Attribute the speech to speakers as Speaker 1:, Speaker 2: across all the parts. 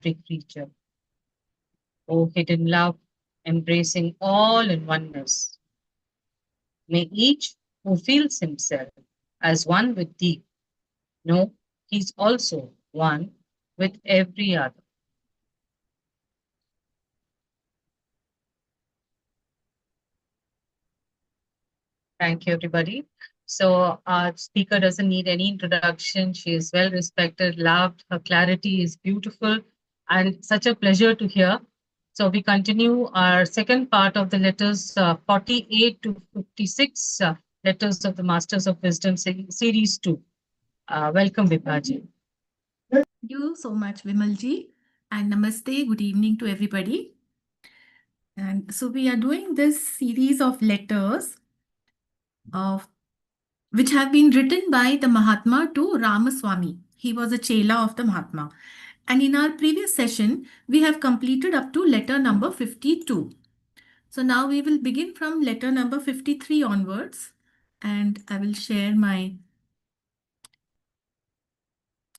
Speaker 1: every creature. O hidden love, embracing all in oneness. May each who feels himself as one with thee know he's also one with every other. Thank you, everybody. So, our speaker doesn't need any introduction. She is well respected, loved. Her clarity is beautiful and such a pleasure to hear. So, we continue our second part of the letters 48 to 56, Letters of the Masters of Wisdom, Series 2. Welcome, Vibhaji.
Speaker 2: Thank you so much, Vimalji. And namaste, good evening to everybody. And so we are doing this series of letters of which have been written by the Mahatma to Ramaswamy. He was a chela of the Mahatma. And in our previous session, we have completed up to letter number 52. So now we will begin from letter number 53 onwards. And I will share my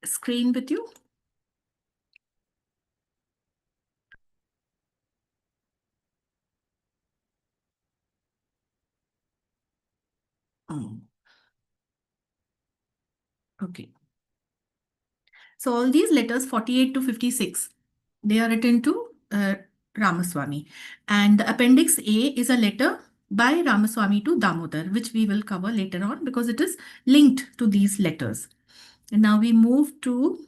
Speaker 2: screen with you. Oh, okay. So all these letters 48 to 56, they are written to Ramaswamy. And the appendix A is a letter by Ramaswamy to Damodar, which we will cover later on because it is linked to these letters. And now we move to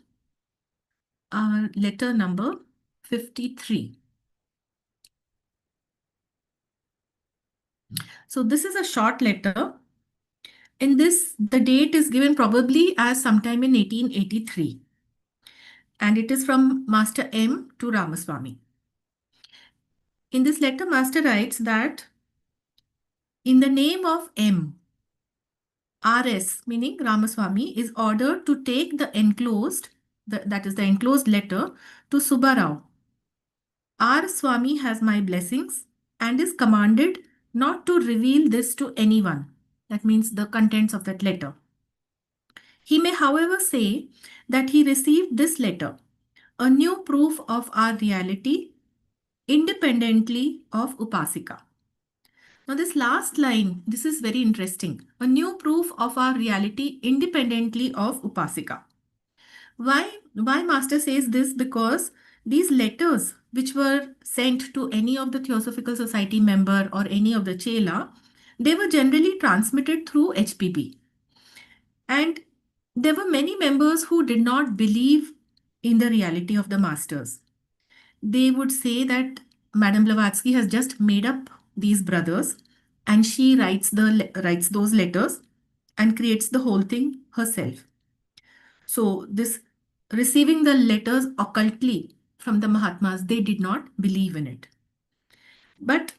Speaker 2: our letter number 53. So this is a short letter. In this, the date is given probably as sometime in 1883. And it is from Master M to Ramaswamy. In this letter, Master writes that in the name of M, RS, meaning Ramaswamy, is ordered to take the enclosed, that is the enclosed letter, to Subbarao. R. Swami has my blessings and is commanded not to reveal this to anyone. That means the contents of that letter. He may, however, say that he received this letter, a new proof of our reality, independently of Upasika. Now, this last line, this is very interesting. A new proof of our reality independently of Upasika. Why Master says this? Because these letters which were sent to any of the Theosophical Society member or any of the Chela, they were generally transmitted through HPP. And there were many members who did not believe in the reality of the Masters. They would say that Madame Blavatsky has just made up these brothers and she writes those letters and creates the whole thing herself. So this receiving the letters occultly from the Mahatmas, they did not believe in it. But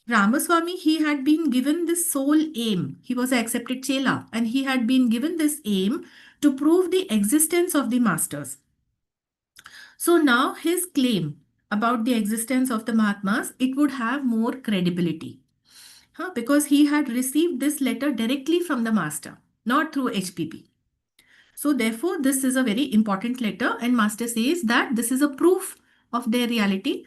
Speaker 2: Ramaswamy, he had been given this sole aim. He was an accepted chela and he had been given this aim to prove the existence of the masters. So now his claim about the existence of the Mahatmas, it would have more credibility. Because he had received this letter directly from the master, not through HPP. So therefore, this is a very important letter and master says that this is a proof of their reality,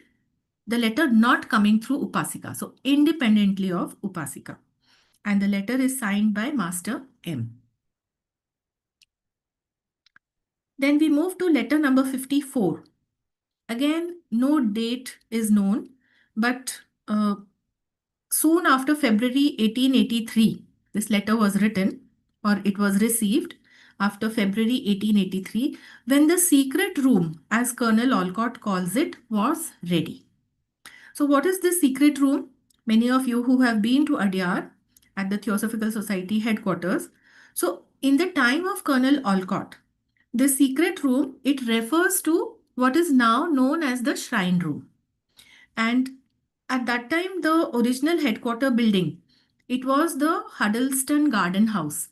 Speaker 2: the letter not coming through Upasika. So independently of Upasika. And the letter is signed by Master M. Then we move to letter number 54. Again, no date is known, but soon after February 1883, this letter was written or it was received after February 1883 when the secret room, as Colonel Olcott calls it, was ready. So what is this secret room? Many of you who have been to Adyar at the Theosophical Society headquarters. So in the time of Colonel Olcott, this secret room, it refers to what is now known as the shrine room. And at that time, the original headquarter building, it was the Huddleston Garden House.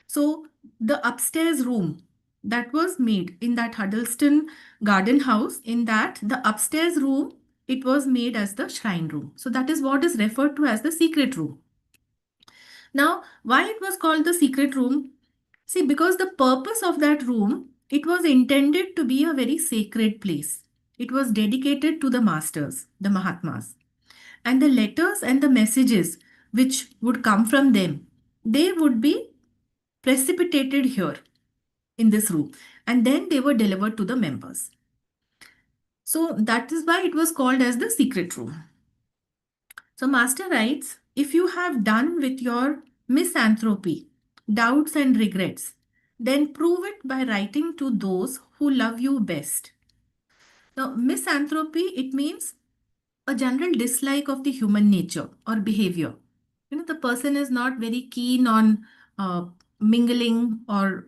Speaker 2: So the upstairs room that was made in that Huddleston Garden House, in that the upstairs room, it was made as the shrine room. So that is what is referred to as the secret room. Now, why it was called the secret room? See, because the purpose of that room, it was intended to be a very sacred place. It was dedicated to the masters, the Mahatmas. And the letters and the messages which would come from them, they would be precipitated here in this room, and then they were delivered to the members. So that is why it was called as the secret room. So Master writes, if you have done with your misanthropy, doubts and regrets, then prove it by writing to those who love you best. Now, misanthropy, it means a general dislike of the human nature or behavior. The person is not very keen on mingling or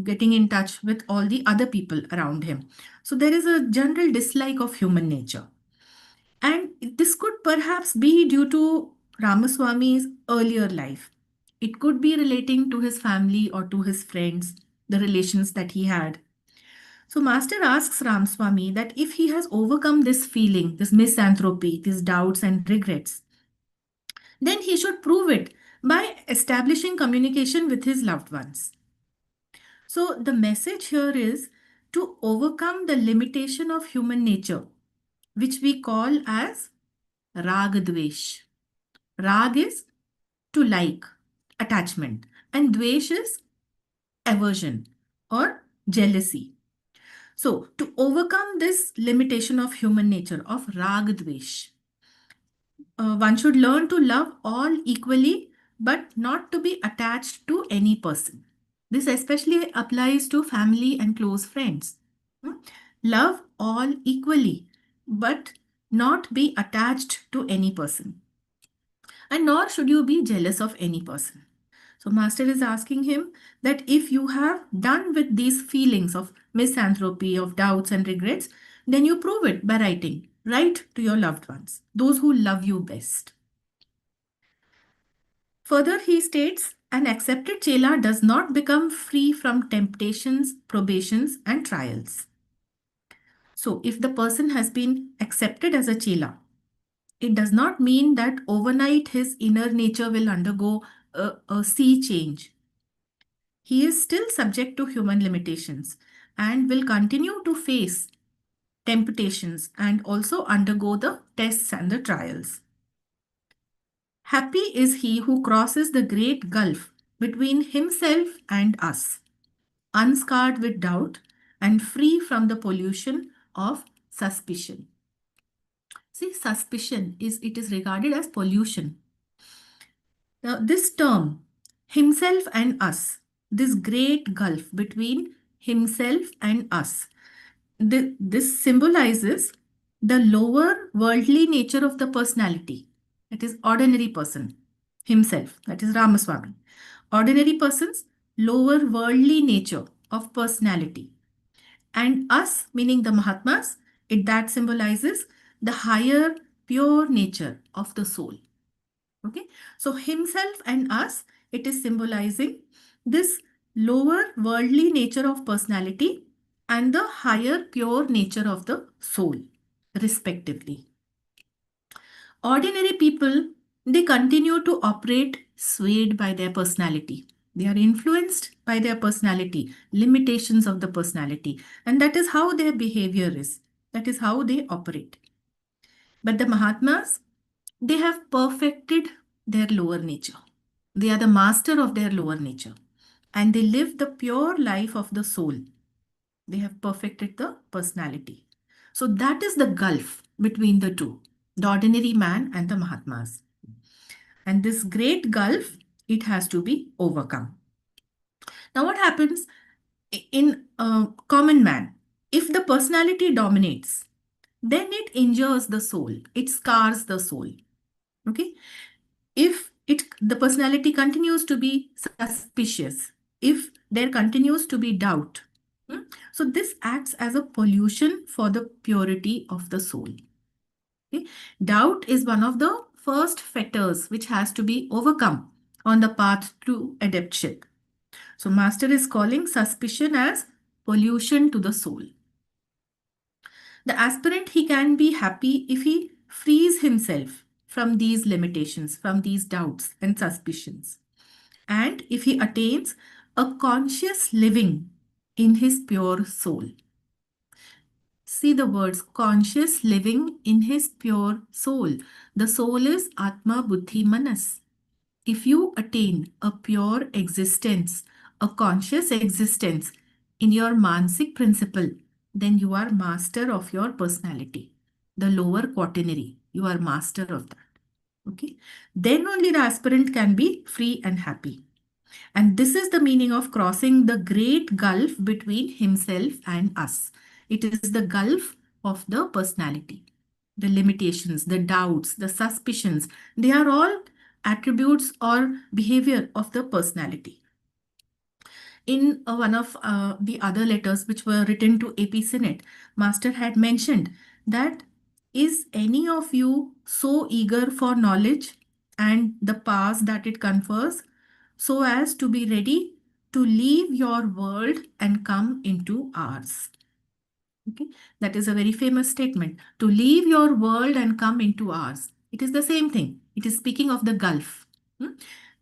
Speaker 2: getting in touch with all the other people around him. So there is a general dislike of human nature. And this could perhaps be due to Ramaswamy's earlier life. It could be relating to his family or to his friends, the relations that he had. So, Master asks Ramaswamy that if he has overcome this feeling, this misanthropy, these doubts and regrets, then he should prove it by establishing communication with his loved ones. So, the message here is to overcome the limitation of human nature, which we call as Ragadvesh. Rag is to like, attachment, and Dvesh is aversion or jealousy. So, to overcome this limitation of human nature of Ragadvesh, one should learn to love all equally but not to be attached to any person. This especially applies to family and close friends. Hmm? Love all equally but not be attached to any person. And nor should you be jealous of any person. So, Master is asking him that if you have done with these feelings of misanthropy, of doubts and regrets, then you prove it by writing. Write to your loved ones, those who love you best. Further, he states an accepted chela does not become free from temptations, probations, and trials. So, if the person has been accepted as a chela, it does not mean that overnight his inner nature will undergo a sea change. He is still subject to human limitations and will continue to face temptations and also undergo the tests and the trials. Happy is he who crosses the great gulf between himself and us, unscarred with doubt and free from the pollution of suspicion. See, suspicion is it is regarded as pollution. Now, this term, himself and us, this great gulf between himself and us, this symbolizes the lower worldly nature of the personality. That is ordinary person, himself, that is Ramaswamy. Ordinary person's lower worldly nature of personality. And us, meaning the Mahatmas, that symbolizes the higher pure nature of the soul. Okay, so himself and us, it is symbolizing this lower worldly nature of personality and the higher pure nature of the soul, respectively. Ordinary people, they continue to operate swayed by their personality. They are influenced by their personality, limitations of the personality, and that is how their behavior is. That is how they operate. But the Mahatmas, they have perfected their lower nature. They are the master of their lower nature and they live the pure life of the soul. They have perfected the personality. So that is the gulf between the two, the ordinary man and the Mahatmas. And this great gulf, it has to be overcome. Now, what happens in a common man? If the personality dominates, then it injures the soul, it scars the soul. Okay, if the personality continues to be suspicious, if there continues to be doubt, so this acts as a pollution for the purity of the soul. Okay? Doubt is one of the first fetters which has to be overcome on the path to adeptship. So Master is calling suspicion as pollution to the soul. The aspirant, he can be happy if he frees himself from these limitations, from these doubts and suspicions. And if he attains a conscious living in his pure soul. See the words conscious living in his pure soul. The soul is Atma Buddhi Manas. If you attain a pure existence, a conscious existence in your Mansik principle, then you are master of your personality. The lower quaternary, you are master of that. Okay. Then only the aspirant can be free and happy. And this is the meaning of crossing the great gulf between himself and us. It is the gulf of the personality. The limitations, the doubts, the suspicions, they are all attributes or behavior of the personality. In one of the other letters which were written to AP Senate, Master had mentioned that is any of you so eager for knowledge and the powers that it confers so as to be ready to leave your world and come into ours? Okay, that is a very famous statement. To leave your world and come into ours. It is the same thing. It is speaking of the gulf. Hmm?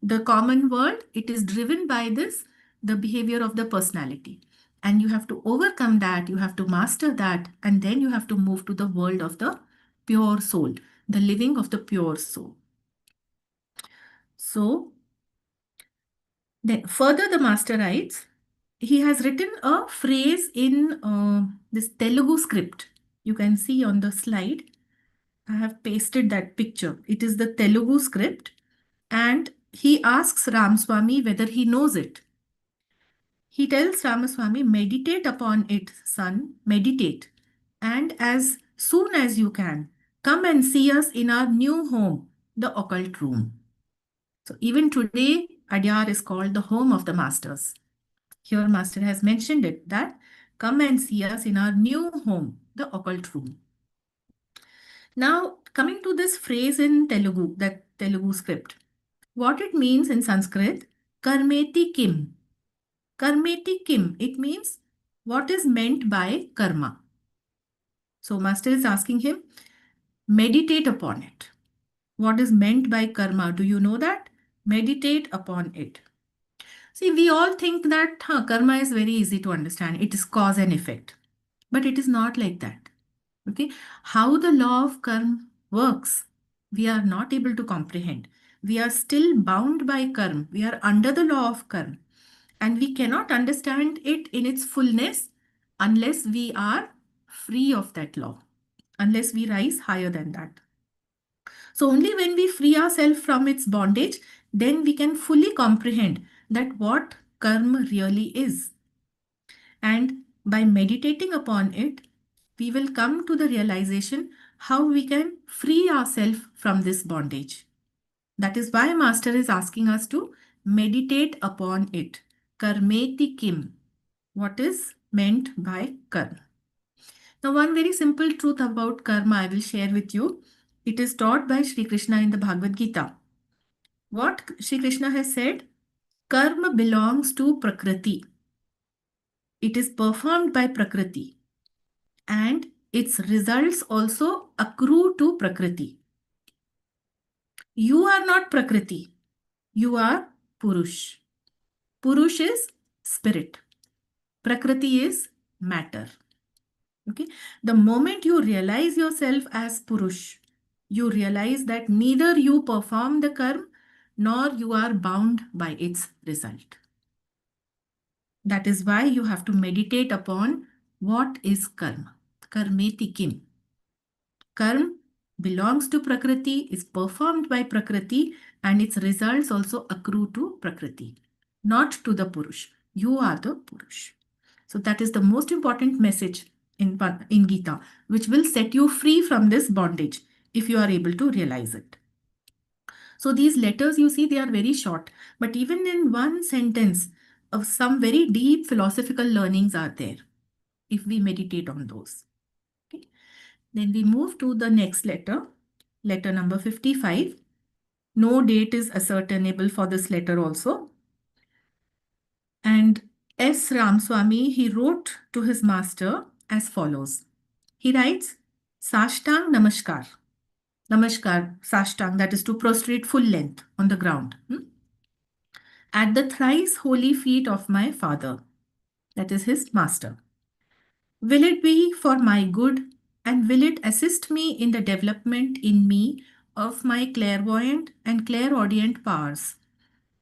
Speaker 2: The common world, it is driven by this, the behavior of the personality. And you have to overcome that, you have to master that, and then you have to move to the world of the pure soul, the living of the pure soul. So, then further, the master writes, he has written a phrase in this Telugu script. You can see on the slide. I have pasted that picture. It is the Telugu script, and he asks Ramaswamy whether he knows it. He tells Ramaswamy, meditate upon it, son, meditate. And as soon as you can, come and see us in our new home, the occult room. So even today, Adyar is called the home of the masters. Here, Master has mentioned it that come and see us in our new home, the occult room. Now, coming to this phrase in Telugu, that Telugu script, what it means in Sanskrit, karmeti kim. Karmeti kim, it means what is meant by karma. So, Master is asking him, meditate upon it. What is meant by karma? Do you know that? Meditate upon it. See, we all think that karma is very easy to understand. It is cause and effect. But it is not like that. Okay. How the law of karma works, we are not able to comprehend. We are still bound by karma. We are under the law of karma. And we cannot understand it in its fullness unless we are free of that law, unless we rise higher than that. So only when we free ourselves from its bondage, then we can fully comprehend that what karma really is. And by meditating upon it, we will come to the realization how we can free ourselves from this bondage. That is why Master is asking us to meditate upon it. Karmeti kim. What is meant by karma? Now, one very simple truth about karma I will share with you. It is taught by Sri Krishna in the Bhagavad Gita. What Sri Krishna has said, karma belongs to Prakriti. It is performed by Prakriti and its results also accrue to Prakriti. You are not Prakriti. You are Purush. Purush is spirit. Prakriti is matter. Okay. The moment you realize yourself as Purush, you realize that neither you perform the karma nor you are bound by its result. That is why you have to meditate upon what is karma. Karmeti kim. Karma belongs to Prakriti, is performed by Prakriti, and its results also accrue to Prakriti, not to the Purush. You are the Purush. So that is the most important message in Gita, which will set you free from this bondage if you are able to realize it. So these letters you see, they are very short, but even in one sentence, some very deep philosophical learnings are there if we meditate on those. Okay. Then we move to the next letter, letter number 55. No date is ascertainable for this letter also. And S. Ramswamy, he wrote to his master as follows. He writes, Sashtang Namaskar. Namaskar, Sashtang, that is to prostrate full length on the ground. At the thrice holy feet of my father, that is his master. Will it be for my good, and will it assist me in the development in me of my clairvoyant and clairaudient powers?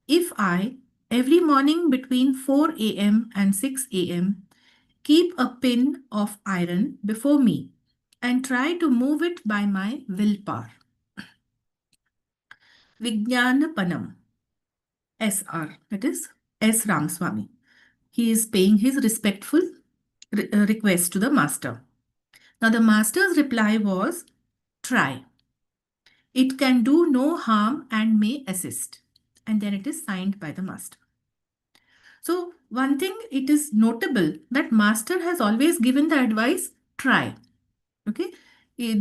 Speaker 2: If I, every morning between 4 a.m. and 6 a.m., keep a pin of iron before me and try to move it by my willpower. Vijnanapanam, SR, that is S. Ramaswamy. He is paying his respectful request to the master. Now, the master's reply was, try. It can do no harm and may assist. And then it is signed by the master. So, one thing it is notable that master has always given the advice, try. Okay.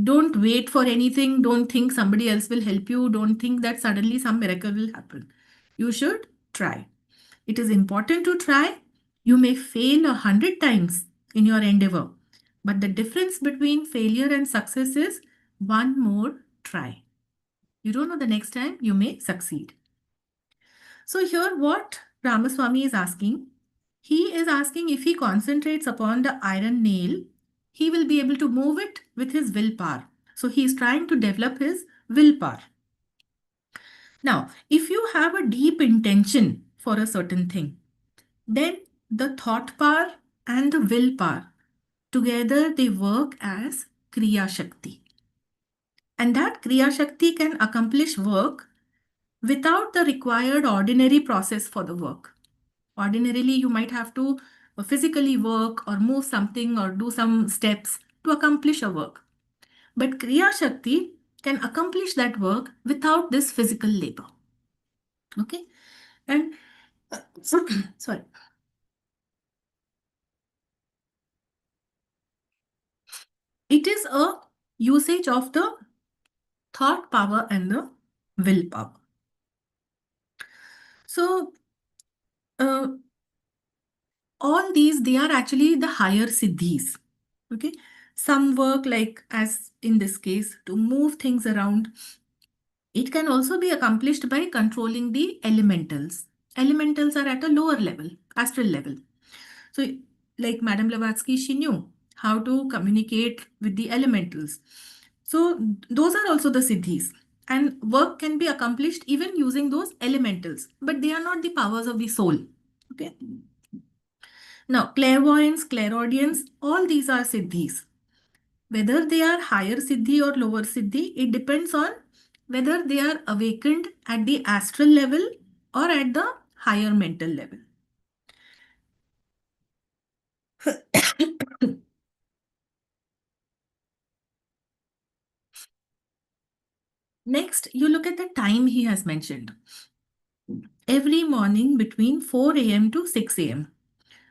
Speaker 2: Don't wait for anything. Don't think somebody else will help you. Don't think that suddenly some miracle will happen. You should try. It is important to try. You may fail 100 times in your endeavor, but the difference between failure and success is one more try. You don't know the next time you may succeed. So, here what Ramaswamy is asking, he is asking if he concentrates upon the iron nail, he will be able to move it with his willpower. So, he is trying to develop his willpower. Now, if you have a deep intention for a certain thing, then the thought power and the willpower together they work as Kriya Shakti. And that Kriya Shakti can accomplish work without the required ordinary process for the work. Ordinarily, you might have to physically work or move something or do some steps to accomplish a work. But Kriya Shakti can accomplish that work without this physical labor. Okay? And sorry. It is a usage of the thought power and the willpower. So, uh, all these, they are actually the higher siddhis. Okay? Some work like, as in this case, to move things around. It can also be accomplished by controlling the elementals. Elementals are at a lower level, astral level. So, like Madame Blavatsky, she knew how to communicate with the elementals. So, those are also the siddhis. And work can be accomplished even using those elementals, but they are not the powers of the soul. Okay. Now, clairvoyance, clairaudience, all these are siddhis. Whether they are higher siddhi or lower siddhi, it depends on whether they are awakened at the astral level or at the higher mental level. Next, you look at the time he has mentioned. Every morning between 4 a.m. to 6 a.m.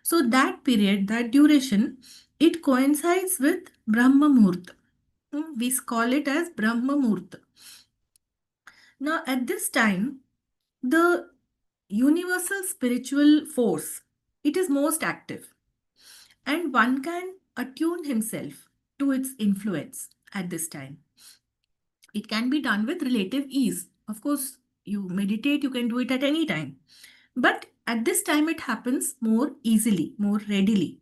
Speaker 2: So that period, that duration, it coincides with Brahma Muhurt. We call it as Brahma Muhurt. Now, at this time, the universal spiritual force, it is most active, and one can attune himself to its influence at this time. It can be done with relative ease. Of course, you meditate, you can do it at any time. But at this time, it happens more easily, more readily.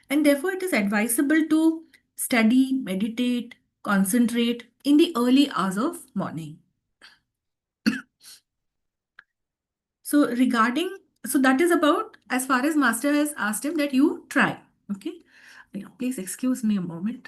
Speaker 2: And therefore, it is advisable to study, meditate, concentrate in the early hours of morning. So, so that is about as far as master has asked him that you try. Okay. Yeah, please excuse me a moment.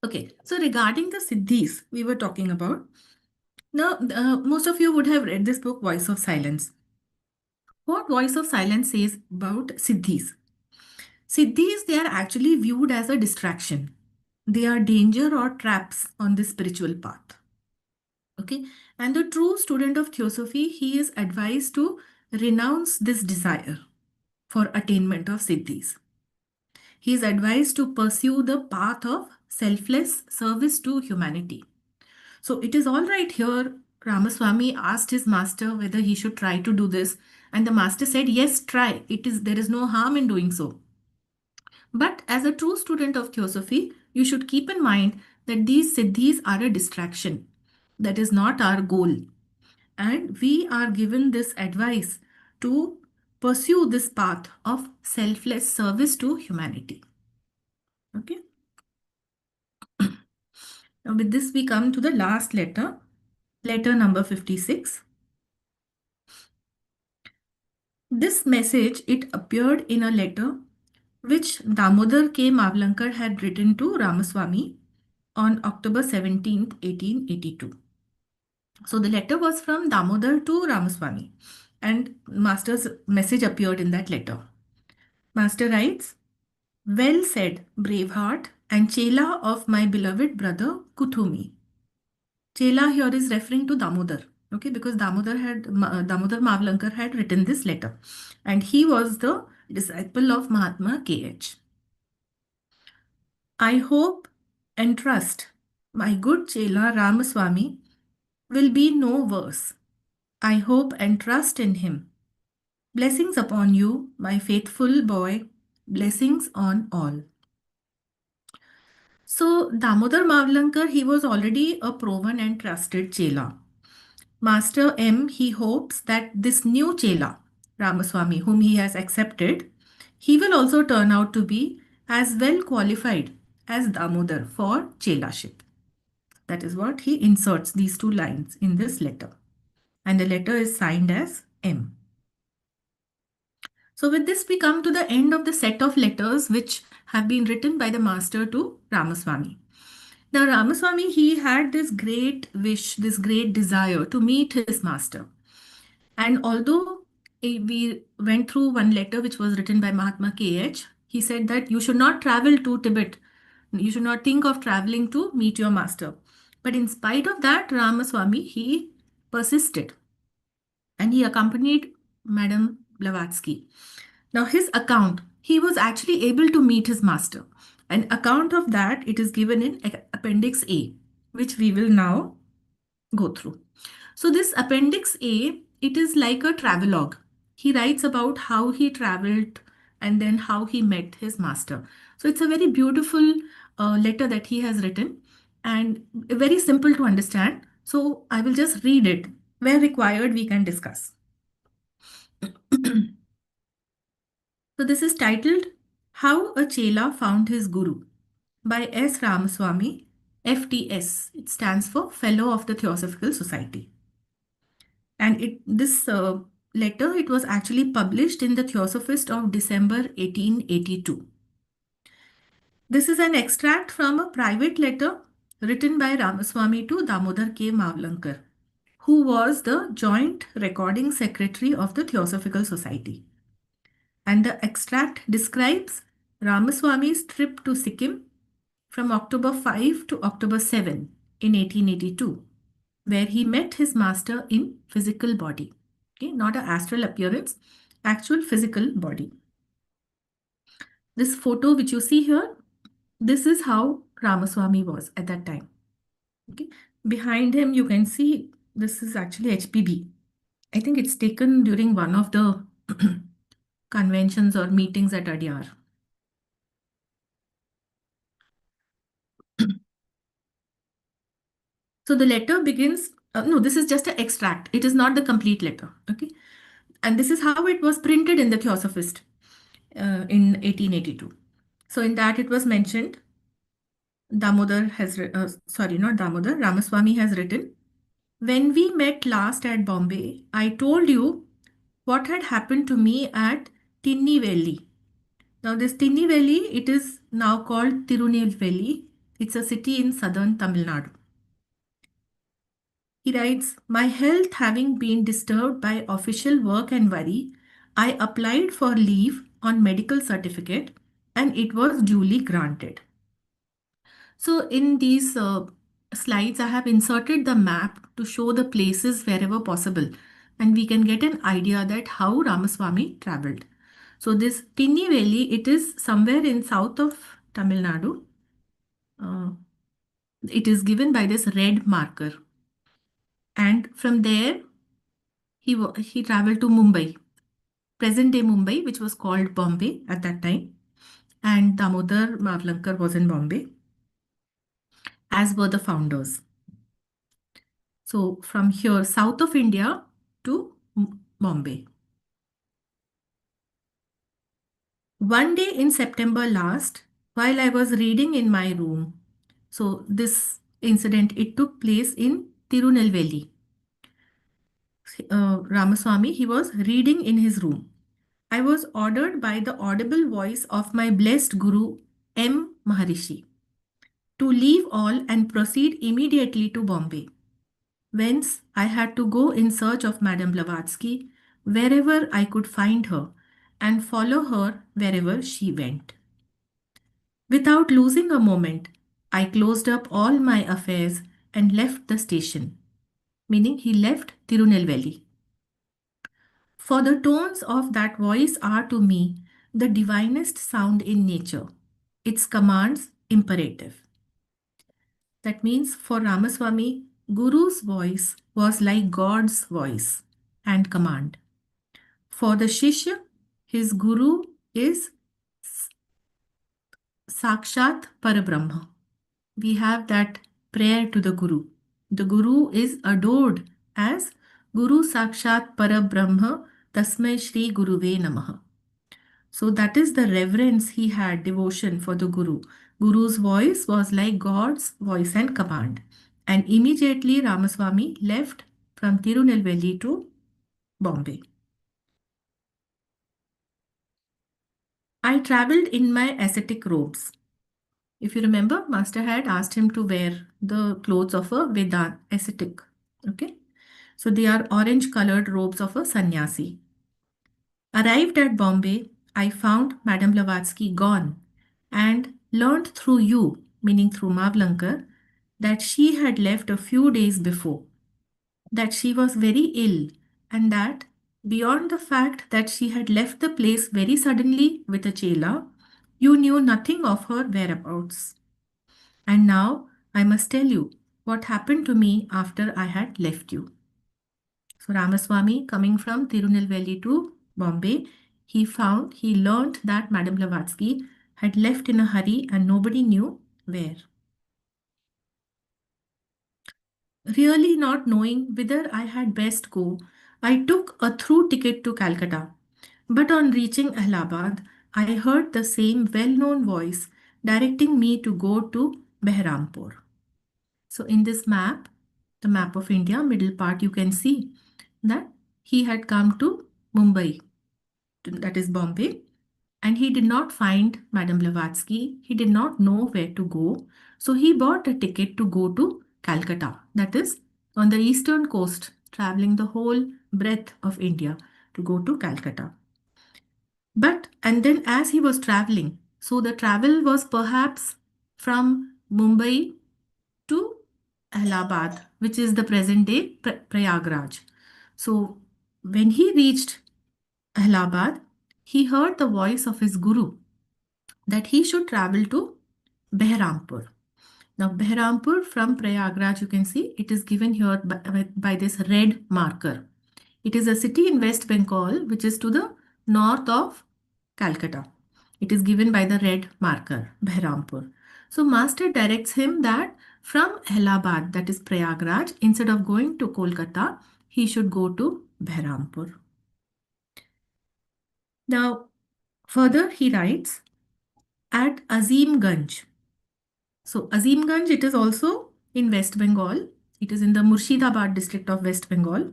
Speaker 2: Okay, so regarding the siddhis we were talking about, now most of you would have read this book, Voice of Silence. What Voice of Silence says about siddhis? Siddhis, they are actually viewed as a distraction. They are danger or traps on the spiritual path. Okay, and the true student of theosophy, he is advised to renounce this desire for attainment of siddhis. He is advised to pursue the path of selfless service to humanity. So it is all right here. Ramaswamy asked his master whether he should try to do this, and the master said, yes, try. There is no harm in doing so. But as a true student of theosophy, you should keep in mind that these siddhis are a distraction. That is not our goal. And we are given this advice to pursue this path of selfless service to humanity. Okay. Now, with this, we come to the last letter, letter number 56. This message, it appeared in a letter which Damodar K. Mavlankar had written to Ramaswamy on October 17th, 1882. So the letter was from Damodar to Ramaswamy, and Master's message appeared in that letter. Master writes, well said, Braveheart and Chela of my beloved brother Kuthumi. Chela here is referring to Damodar, okay, because Damodar Mavlankar had written this letter, and he was the disciple of Mahatma K.H. I hope and trust my good Chela Ramaswamy will be no worse. I hope and trust in him. Blessings upon you, my faithful boy. Blessings on all. So, Damodar Mavlankar, he was already a proven and trusted Chela. Master M, he hopes that this new Chela, Ramaswamy, whom he has accepted, he will also turn out to be as well qualified as Damodar for Chelaship. That is what he inserts these two lines in this letter. And the letter is signed as M. So with this, we come to the end of the set of letters which have been written by the master to Ramaswamy. Now, Ramaswamy, he had this great wish, this great desire to meet his master. And although we went through one letter which was written by Mahatma K.H., he said that you should not travel to Tibet. You should not think of traveling to meet your master. But in spite of that, Ramaswamy, he persisted and he accompanied Madame Blavatsky. Now, his account, he was actually able to meet his master. An account of that, it is given in Appendix A, which we will now go through. So, this Appendix A, it is like a travelogue. He writes about how he traveled and then how he met his master. So, it's a very beautiful letter that he has written and very simple to understand. So, I will just read it. Where required, we can discuss. So this is titled How a Chela Found His Guru by S. Ramaswamy, FTS. It stands for Fellow of the Theosophical Society. And this letter, it was actually published in the Theosophist of December 1882. This is an extract from a private letter written by Ramaswamy to Damodar K. Mavlankar, who was the joint recording secretary of the Theosophical Society. And the extract describes Ramaswamy's trip to Sikkim from October 5 to October 7 in 1882, where he met his master in physical body. Okay, not an astral appearance, actual physical body. This photo which you see here, this is how Ramaswamy was at that time. Okay, behind him you can see this is actually HPB. I think it's taken during one of the conventions or meetings at Adyar. So the letter begins, no, this is just an extract. It is not the complete letter. Okay. And this is how it was printed in the Theosophist in 1882. So in that it was mentioned, not Damodar, Ramaswamy has written, when we met last at Bombay, I told you what had happened to me at Tinnevelli. Now this Tinnevelli, it is now called Tirunelveli. It's a city in southern Tamil Nadu. He writes, my health having been disturbed by official work and worry, I applied for leave on medical certificate and it was duly granted. So in these slides, I have inserted the map to show the places wherever possible and we can get an idea that how Ramaswamy traveled. So this Tinnevelli, it is somewhere in south of Tamil Nadu. It is given by this red marker. And from there, he traveled to Mumbai, present day Mumbai, which was called Bombay at that time. And Damodar Mavlankar was in Bombay, as were the founders. So from here, south of India to Bombay. One day in September last, while I was reading in my room, so this incident, it took place in Tirunelveli. Ramaswamy, he was reading in his room. I was ordered by the audible voice of my blessed Guru M. Maharishi to leave all and proceed immediately to Bombay, whence I had to go in search of Madame Blavatsky wherever I could find her and follow her wherever she went. Without losing a moment, I closed up all my affairs and left the station, meaning he left Tirunelveli. For the tones of that voice are to me the divinest sound in nature, its commands imperative. That means for Ramaswamy, Guru's voice was like God's voice and command. For the Shishya, his Guru is Sakshat Parabrahma. We have that prayer to the Guru. The Guru is adored as Guru Sakshat Parabrahma Tasmai Shri Guruve Namaha. So that is the reverence he had, devotion for the Guru. Guru's voice was like God's voice and command. And immediately Ramaswamy left from Tirunelveli to Bombay. I traveled in my ascetic robes. If you remember, Master had asked him to wear the clothes of a Vedant ascetic. Okay. So they are orange colored robes of a sannyasi. Arrived at Bombay, I found Madame Blavatsky gone and learnt through you, meaning through Mavlankar, that she had left a few days before, that she was very ill, and that beyond the fact that she had left the place very suddenly with a chela, you knew nothing of her whereabouts. And now I must tell you what happened to me after I had left you. So Ramaswamy, coming from Tirunelveli to Bombay, he learnt that Madame Blavatsky had left in a hurry and nobody knew where. Really not knowing whither I had best go, I took a through ticket to Calcutta. But on reaching Allahabad, I heard the same well-known voice directing me to go to Behrampur. So in this map, the map of India, middle part, you can see that he had come to Mumbai, that is Bombay, and he did not find Madame Blavatsky. He did not know where to go. So he bought a ticket to go to Calcutta, that is on the eastern coast, traveling the whole breadth of India to go to Calcutta. But, and then as he was traveling, so the travel was perhaps from Mumbai to Allahabad, which is the present day Prayagraj. So when he reached Allahabad, he heard the voice of his guru that he should travel to Behrampur. Now, Behrampur from Prayagraj, you can see it is given here by this red marker. It is a city in West Bengal, which is to the north of Calcutta. It is given by the red marker, Behrampur. So, Master directs him that from Allahabad, that is Prayagraj, instead of going to Kolkata, he should go to Behrampur. Now, further he writes, at Azimganj. So Azimganj, it is also in West Bengal. It is in the Murshidabad district of West Bengal.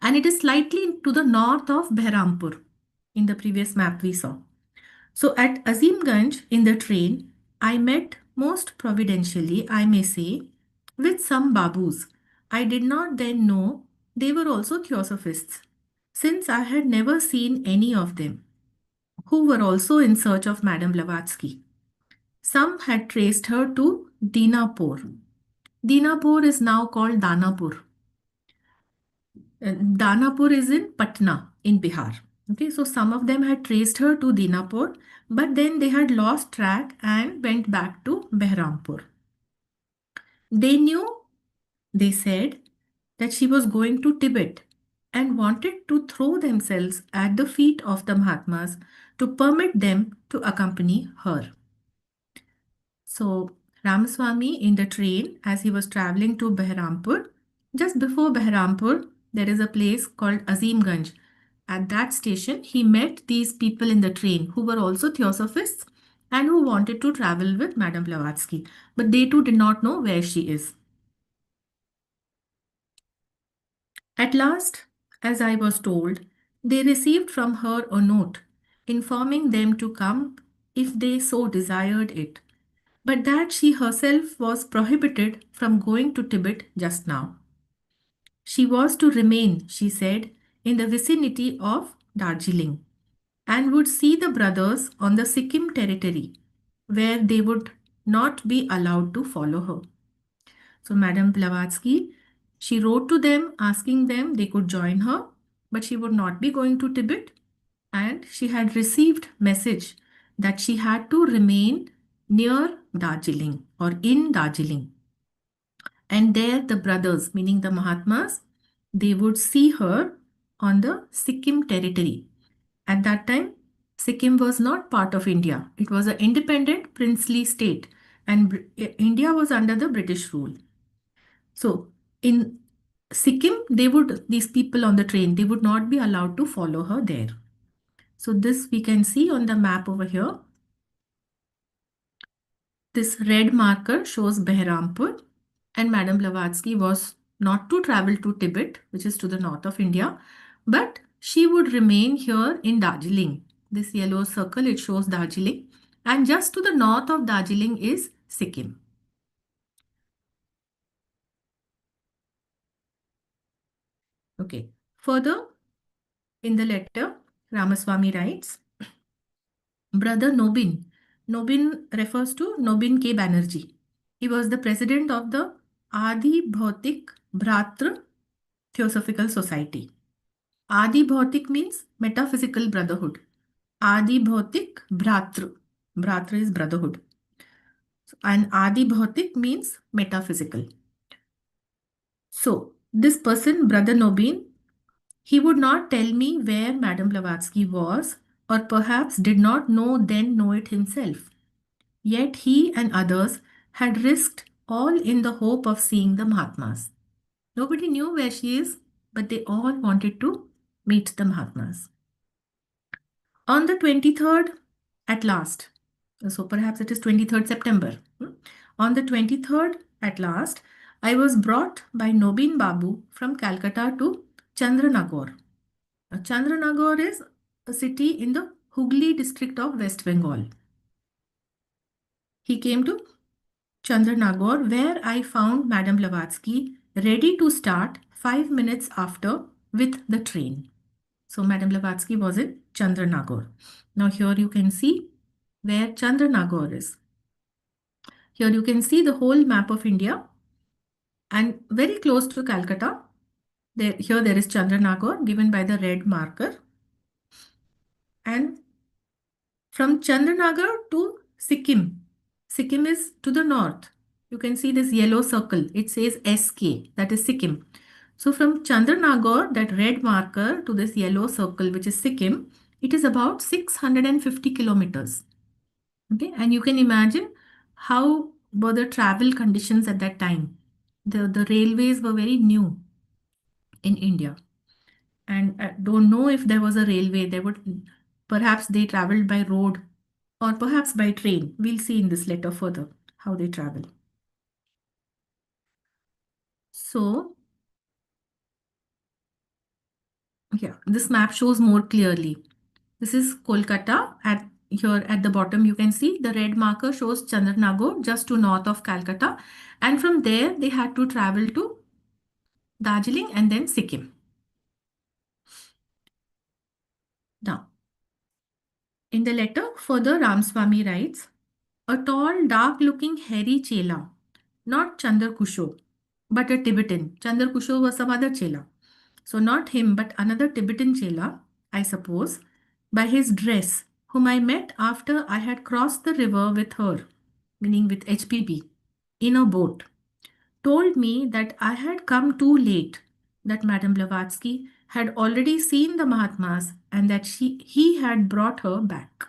Speaker 2: And it is slightly to the north of Behrampur in the previous map we saw. So at Azimganj in the train, I met most providentially, I may say, with some babus. I did not then know they were also theosophists, since I had never seen any of them, who were also in search of Madame Blavatsky. Some had traced her to Dinapur. Dinapur is now called Danapur. Danapur is in Patna in Bihar. Okay, so some of them had traced her to Dinapur, but then they had lost track and went back to Behrampur. They knew, they said, that she was going to Tibet and wanted to throw themselves at the feet of the Mahatmas to permit them to accompany her. So, Ramaswamy in the train as he was traveling to Behrampur, just before Behrampur, there is a place called Azimganj. At that station, he met these people in the train who were also theosophists and who wanted to travel with Madame Blavatsky, but they too did not know where she is. At last, as I was told, they received from her a note informing them to come if they so desired it, but that she herself was prohibited from going to Tibet just now. She was to remain, she said, in the vicinity of Darjeeling and would see the brothers on the Sikkim territory, where they would not be allowed to follow her. So, Madame Blavatsky, she wrote to them asking them they could join her, but she would not be going to Tibet, and she had received message that she had to remain near Darjeeling or in Darjeeling. And there the brothers, meaning the Mahatmas, they would see her on the Sikkim territory. At that time, Sikkim was not part of India. It was an independent princely state and India was under the British rule. So in Sikkim, these people on the train, they would not be allowed to follow her there. So this we can see on the map over here. This red marker shows Behrampur, and Madame Blavatsky was not to travel to Tibet, which is to the north of India, but she would remain here in Darjeeling. This yellow circle, it shows Darjeeling, and just to the north of Darjeeling is Sikkim. Okay. Further, in the letter, Ramaswamy writes, Brother Nobin. Nobin refers to Nobin K. Banerjee. He was the president of the Adi Bhautik Bhratra Theosophical Society. Adi Bhautik means metaphysical brotherhood. Adi Bhautik Bhratra. Bhratra is brotherhood. And Adi Bhautik means metaphysical. So, this person, Brother Nobin, he would not tell me where Madame Blavatsky was, or perhaps did not know it himself. Yet he and others had risked all in the hope of seeing the Mahatmas. Nobody knew where she is, but they all wanted to meet the Mahatmas. On the 23rd, at last, so perhaps it is 23rd September, on the 23rd, at last, I was brought by Nobin Babu from Calcutta to Chandranagore. Chandranagore is a city in the Hooghly district of West Bengal. He came to Chandranagore, where I found Madame Blavatsky ready to start 5 minutes after with the train. So Madame Blavatsky was in Chandranagore. Now here you can see where Chandranagore is. Here you can see the whole map of India and very close to Calcutta. Here there is Chandranagore given by the red marker. And from Chandranagore to Sikkim. Sikkim is to the north. You can see this yellow circle. It says SK, that is Sikkim. So from Chandranagore, that red marker, to this yellow circle, which is Sikkim, it is about 650 kilometers. Okay, and you can imagine how were the travel conditions at that time. The railways were very new in India. And I don't know if there was a railway. There would perhaps they traveled by road or perhaps by train. We'll see in this letter further how they travel. So, yeah, this map shows more clearly. This is Kolkata. At here at the bottom, you can see the red marker shows Chandranagore just to north of Calcutta. And from there, they had to travel to Darjeeling and then Sikkim. Now, in the letter, further Ramswamy writes, a tall, dark-looking, hairy chela, not Chandar Kusho, but a Tibetan. Chandar Kusho was some other chela. So not him, but another Tibetan chela, I suppose, by his dress, whom I met after I had crossed the river with her, meaning with HPP, in a boat. told me that I had come too late, that Madame Blavatsky had already seen the Mahatmas and that he had brought her back.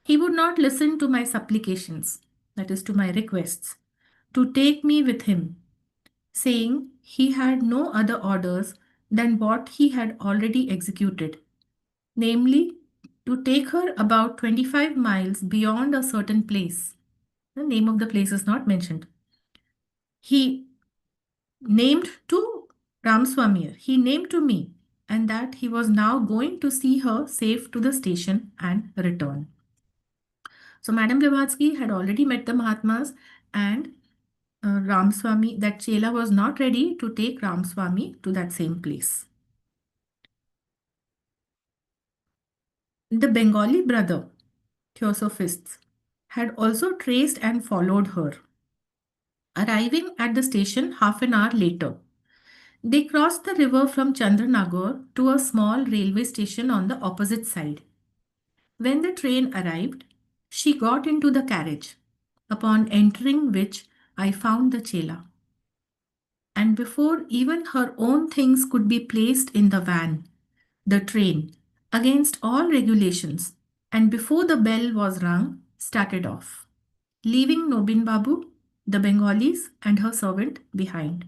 Speaker 2: He would not listen to my supplications, that is, to my requests, to take me with him, saying he had no other orders than what he had already executed, namely, to take her about 25 miles beyond a certain place. The name of the place is not mentioned. He named to Ramswamy, he named to me, and that he was now going to see her safe to the station and return. So Madame Blavatsky had already met the Mahatmas, and Ramswamy, that Chela was not ready to take Ramswamy to that same place. The Bengali brother, Theosophists, had also traced and followed her, arriving at the station half an hour later. They crossed the river from Chandranagore to a small railway station on the opposite side. When the train arrived, she got into the carriage, upon entering which I found the Chela. And before even her own things could be placed in the van, the train, against all regulations, and before the bell was rung, started off, leaving Nobin Babu, the Bengalis, and her servant behind.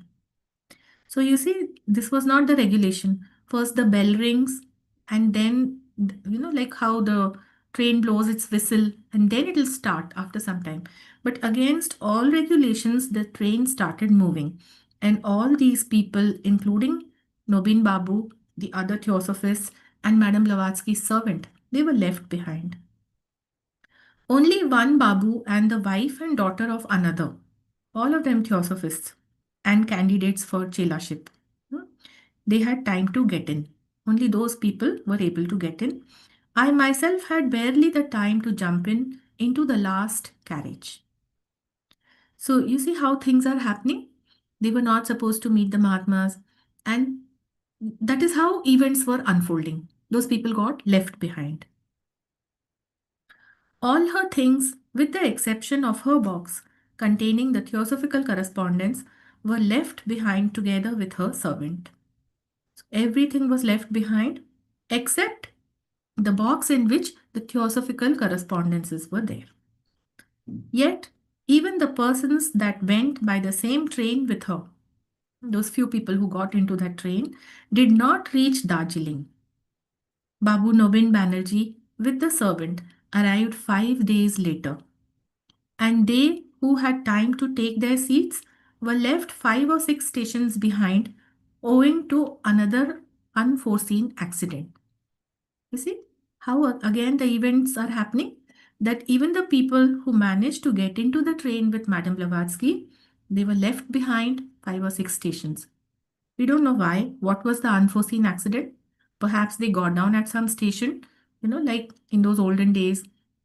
Speaker 2: So you see, this was not the regulation. First the bell rings, and then like how the train blows its whistle, and then it'll start after some time. But against all regulations, the train started moving, and all these people, including Nobin Babu, the other theosophists, and Madame Blavatsky's servant, they were left behind. Only one Babu and the wife and daughter of another, all of them theosophists and candidates for chelaship. They had time to get in. Only those people were able to get in. I myself had barely the time to jump in into the last carriage. So you see how things are happening? They were not supposed to meet the Mahatmas, and that is how events were unfolding. Those people got left behind. All her things, with the exception of her box containing the theosophical correspondence, were left behind together with her servant. Everything was left behind except the box in which the theosophical correspondences were there. Yet, even the persons that went by the same train with her, those few people who got into that train, did not reach Darjeeling. Babu Nobin Banerjee, with the servant, arrived 5 days later, and they who had time to take their seats were left 5 or 6 stations behind owing to another unforeseen accident. You see how again the events are happening? That even the people who managed to get into the train with Madame Blavatsky, they were left behind 5 or 6 stations. We don't know why. What was the unforeseen accident? Perhaps they got down at some station, like in those olden days,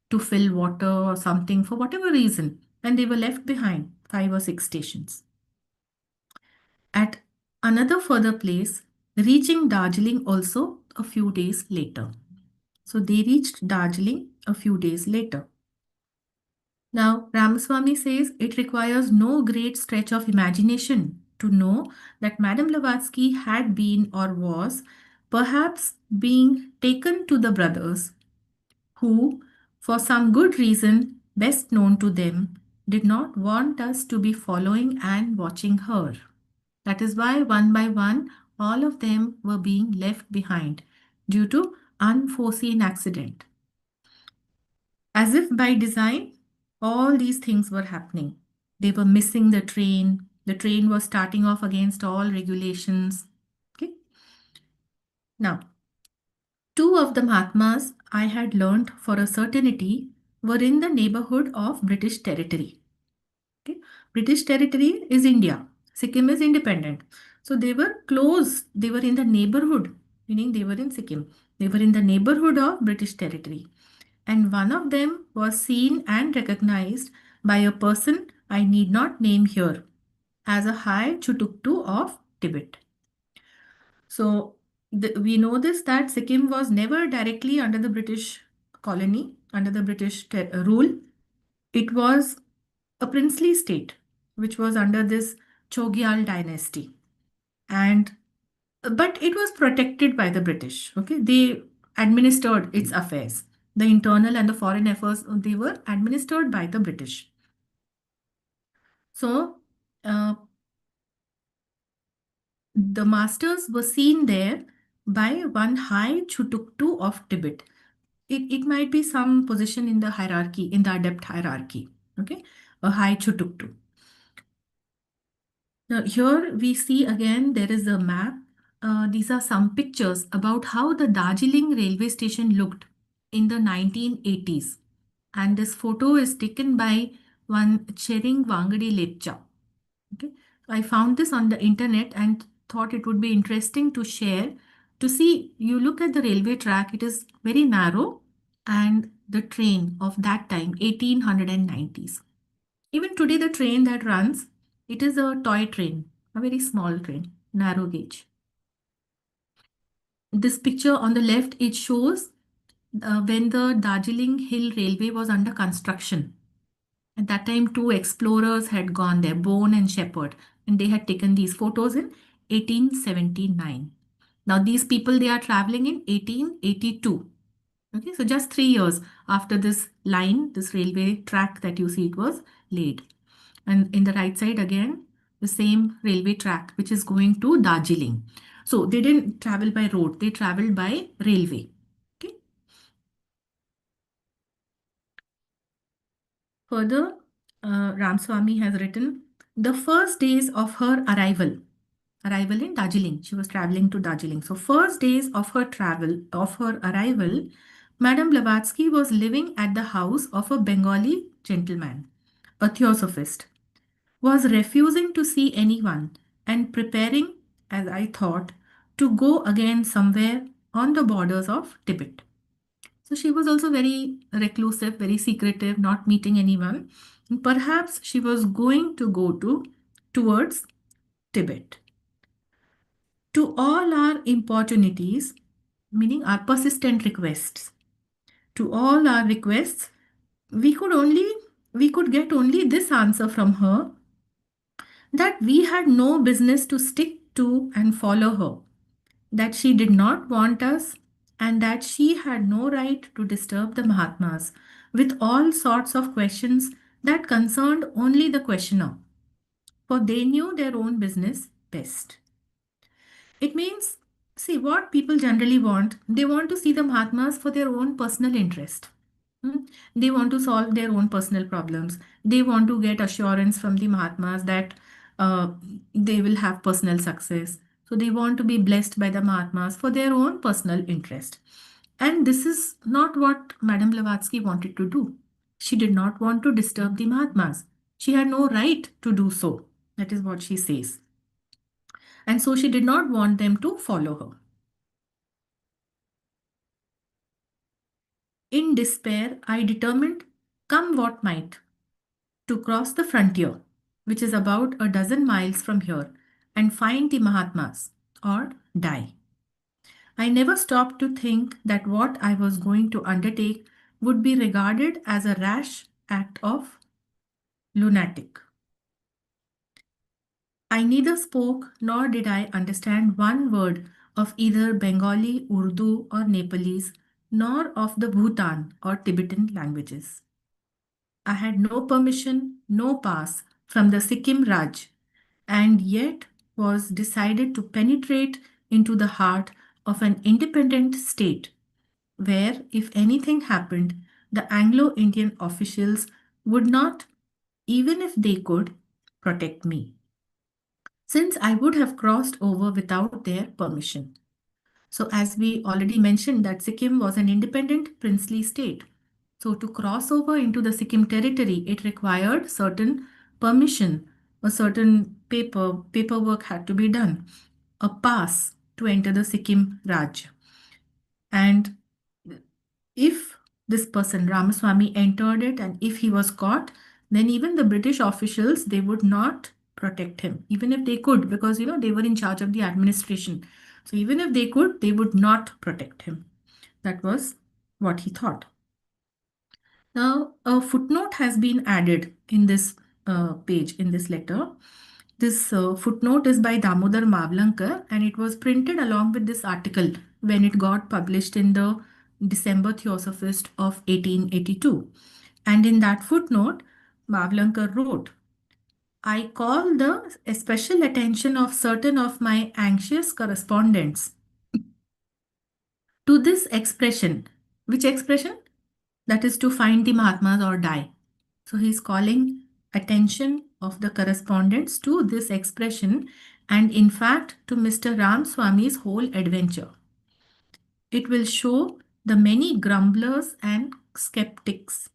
Speaker 2: to fill water or something for whatever reason, and they were left behind 5 or 6 stations. At another further place, reaching Darjeeling also a few days later. So they reached Darjeeling a few days later. Now, Ramaswamy says it requires no great stretch of imagination to know that Madame Blavatsky had been or was perhaps being taken to the brothers who, for some good reason best known to them, did not want us to be following and watching her. That is why, one by one, all of them were being left behind due to unforeseen accident. As if by design, all these things were happening. They were missing the train was starting off against all regulations. Okay. Now, two of the Mahatmas I had learnt for a certainty were in the neighborhood of British territory. Okay. British territory is India. Sikkim is independent. So they were close. They were in the neighborhood, meaning they were in Sikkim. They were in the neighborhood of British territory. And one of them was seen and recognized by a person I need not name here as a High Chutuktu of Tibet. So we know this that Sikkim was never directly under the British colony, under the British rule. It was a princely state which was under this Chogyal dynasty. And but it was protected by the British. Okay, they administered its affairs. The internal and the foreign affairs, they were administered by the British. So uh, the masters were seen there by one High Chutuktu of Tibet. It might be some position in the hierarchy, in the adept hierarchy. Okay, a High Chutuktu. Now, here we see again there is a map. These are some pictures about how the Darjeeling railway station looked in the 1980s. And this photo is taken by one Chering Wangadi Lepcha. Okay. I found this on the internet and thought it would be interesting to share. To see, you look at the railway track, it is very narrow, and the train of that time, 1890s. Even today, the train that runs, it is a toy train, a very small train, narrow gauge. This picture on the left, it shows when the Darjeeling Hill Railway was under construction. At that time, two explorers had gone there, Bone and Shepherd, and they had taken these photos in 1879. Now, these people, they are traveling in 1882. Okay, so just 3 years after this line, this railway track that you see, it was laid. And in the right side again, the same railway track which is going to Darjeeling. So they didn't travel by road, they traveled by railway. Okay. Further, Ramswamy has written the first days of her arrival in Darjeeling. She was traveling to Darjeeling. So first days of her travel, of her arrival, Madame Blavatsky was living at the house of a Bengali gentleman, a theosophist, was refusing to see anyone and preparing, as I thought, to go again somewhere on the borders of Tibet. So she was also very reclusive, very secretive, not meeting anyone. And perhaps she was going to go towards Tibet. To all our importunities, meaning our persistent requests, to all our requests, we could only we could get only this answer from her, that we had no business to stick to and follow her, that she did not want us, and that she had no right to disturb the Mahatmas with all sorts of questions that concerned only the questioner, for they knew their own business best. It means, see, what people generally want, they want to see the Mahatmas for their own personal interest. Hmm? They want to solve their own personal problems. They want to get assurance from the Mahatmas that uh, they will have personal success. So they want to be blessed by the Mahatmas for their own personal interest. And this is not what Madame Blavatsky wanted to do. She did not want to disturb the Mahatmas. She had no right to do so. That is what she says. And so she did not want them to follow her. In despair, I determined, come what might, to cross the frontier, which is about a dozen miles from here, and find the Mahatmas, or die. I never stopped to think that what I was going to undertake would be regarded as a rash act of lunatic. I neither spoke nor did I understand one word of either Bengali, Urdu, or Nepalese, nor of the Bhutan or Tibetan languages. I had no permission, no pass from the Sikkim Raj, and yet was decided to penetrate into the heart of an independent state where, if anything happened, the Anglo Indian officials would not, even if they could, protect me, since I would have crossed over without their permission. So, as we already mentioned, that Sikkim was an independent princely state. So, to cross over into the Sikkim territory, it required certain permission, a certain paperwork had to be done, a pass to enter the Sikkim Raj. And if this person, Ramaswamy, entered it and if he was caught, then even the British officials, they would not protect him, even if they could, because they were in charge of the administration. So even if they could, they would not protect him. That was what he thought. Now, a footnote has been added in this page in this letter. This footnote is by Damodar Mavlankar, and it was printed along with this article when it got published in the December Theosophist of 1882. And in that footnote, Mavlankar wrote, I call the special attention of certain of my anxious correspondents to this expression. Which expression? That is to find the Mahatmas or die. So he is calling attention of the correspondents to this expression, and in fact to Mr. Ram Swami's whole adventure. It will show the many grumblers and skeptics